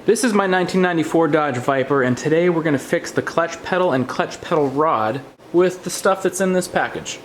This is my 1994 Dodge Viper, and today we're going to fix the clutch pedal and clutch pedal rod with the stuff that's in this package.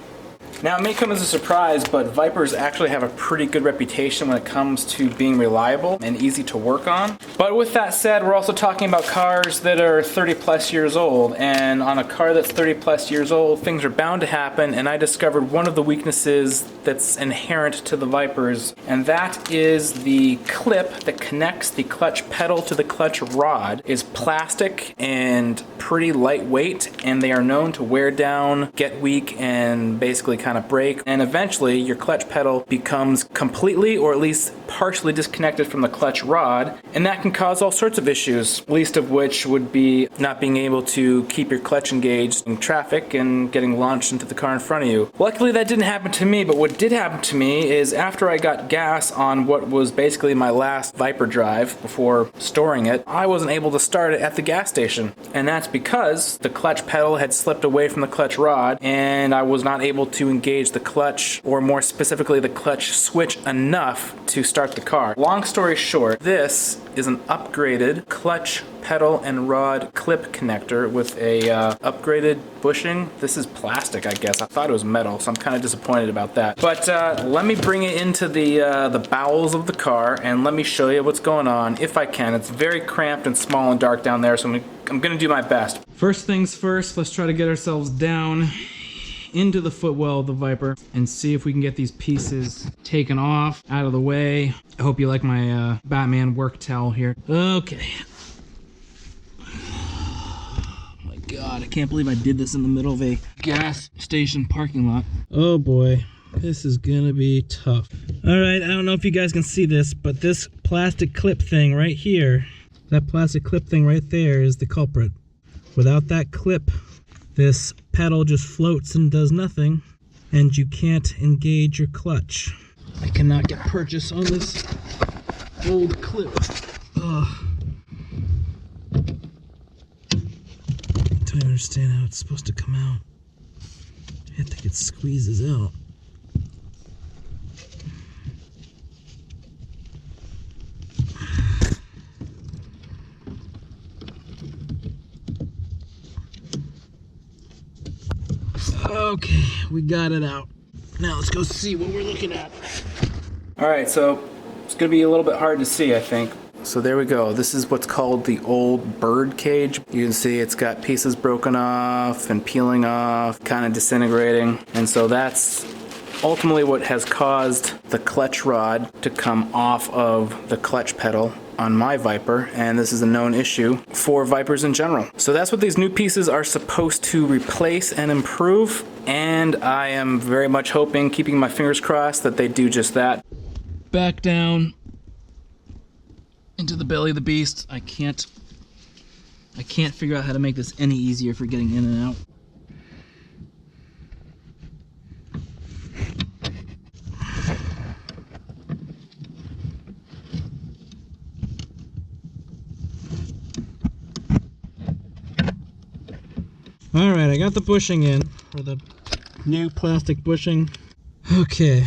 Now, it may come as a surprise, but Vipers actually have a pretty good reputation when it comes to being reliable and easy to work on. But with that said, we're also talking about cars that are 30 plus years old, and on a car that's 30 plus years old, things are bound to happen, and I discovered one of the weaknesses that's inherent to the Vipers, and that is the clip that connects the clutch pedal to the clutch rod is plastic and pretty lightweight, and they are known to wear down, get weak, and basically kind of break, and eventually your clutch pedal becomes completely or at least partially disconnected from the clutch rod, and that can cause all sorts of issues, least of which would be not being able to keep your clutch engaged in traffic and getting launched into the car in front of you. Luckily that didn't happen to me, but what did happen to me is after I got gas on what was basically my last Viper drive before storing it, I wasn't able to start it at the gas station, and that's because the clutch pedal had slipped away from the clutch rod and I was not able to engage the clutch, or more specifically the clutch switch, enough to start the car. Long story short, this is an upgraded clutch pedal and rod clip connector with a upgraded bushing. This is plastic, I guess. I thought it was metal, so I'm kind of disappointed about that. But let me bring it into the bowels of the car and let me show you what's going on, if I can. It's very cramped and small and dark down there, so I'm gonna do my best. First things first, let's try to get ourselves down into the footwell of the Viper and see if we can get these pieces taken off, out of the way. I hope you like my Batman work towel here. Okay. Oh my God, I can't believe I did this in the middle of a gas station parking lot. Oh boy, this is gonna be tough. All right, I don't know if you guys can see this, but this plastic clip thing right here, that plastic clip thing right there is the culprit. Without that clip, this pedal just floats and does nothing, and you can't engage your clutch. I cannot get purchase on this old clip. Ugh. I don't understand how it's supposed to come out. I think it squeezes out. Okay, we got it out. Now let's go see what we're looking at. Alright, so it's gonna be a little bit hard to see, I think. So there we go. This is what's called the old bird cage. You can see it's got pieces broken off and peeling off, kind of disintegrating. And so that's ultimately what has caused the clutch rod to come off of the clutch pedal on my Viper, and this is a known issue for Vipers in general. So that's what these new pieces are supposed to replace and improve, and I am very much hoping, keeping my fingers crossed, that they do just that. Back down into the belly of the beast. I can't figure out how to make this any easier for getting in and out. Alright, I got the bushing in, or the new plastic bushing. Okay,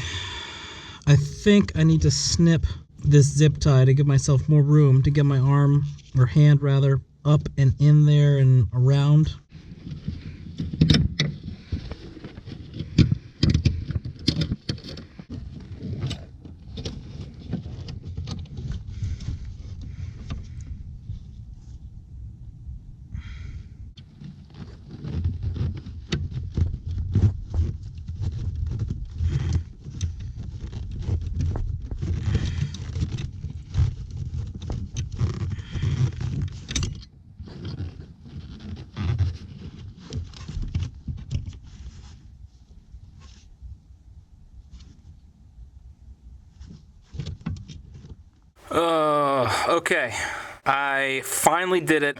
I think I need to snip this zip tie to give myself more room to get my arm, or hand rather, up and in there and around. Okay. I finally did it.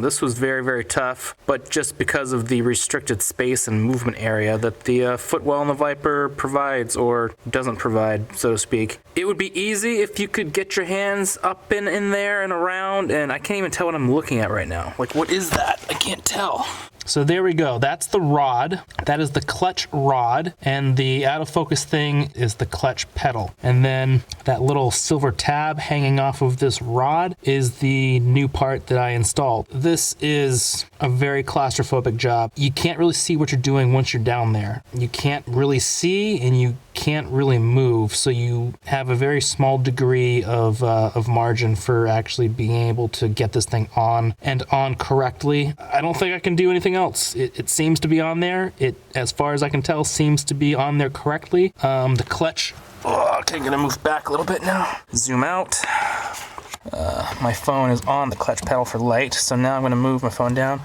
This was very, very tough, but just because of the restricted space and movement area that the footwell in the Viper provides, or doesn't provide, so to speak. It would be easy if you could get your hands up in there and around, and I can't even tell what I'm looking at right now. Like, what is that? can't tell. So there we go. That's the rod. That is the clutch rod, and the out of focus thing is the clutch pedal. And then that little silver tab hanging off of this rod is the new part that I installed. This is a very claustrophobic job. You can't really see what you're doing once you're down there. You can't really see, and you can't really move, so you have a very small degree of margin for actually being able to get this thing on and on correctly. I don't think I can do anything else. It seems to be on there. It, as far as I can tell, seems to be on there correctly. The clutch, okay, I'm gonna move back a little bit now. Zoom out. My phone is on the clutch pedal for light, so now I'm gonna move my phone down.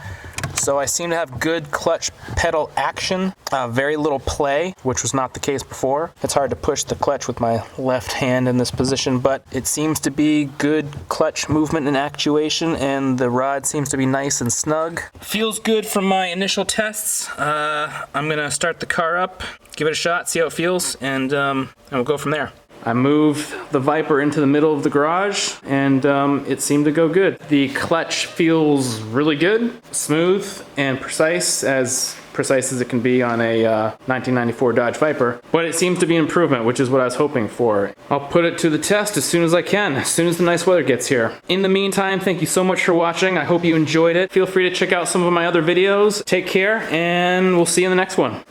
So I seem to have good clutch pedal action, very little play, which was not the case before. It's hard to push the clutch with my left hand in this position, but it seems to be good clutch movement and actuation, and the rod seems to be nice and snug. Feels good from my initial tests. I'm gonna start the car up, give it a shot, see how it feels, and we'll go from there. I moved the Viper into the middle of the garage, and it seemed to go good. The clutch feels really good, smooth and precise as it can be on a 1994 Dodge Viper, but it seems to be an improvement, which is what I was hoping for. I'll put it to the test as soon as I can, as soon as the nice weather gets here. In the meantime, thank you so much for watching. I hope you enjoyed it. Feel free to check out some of my other videos. Take care, and we'll see you in the next one.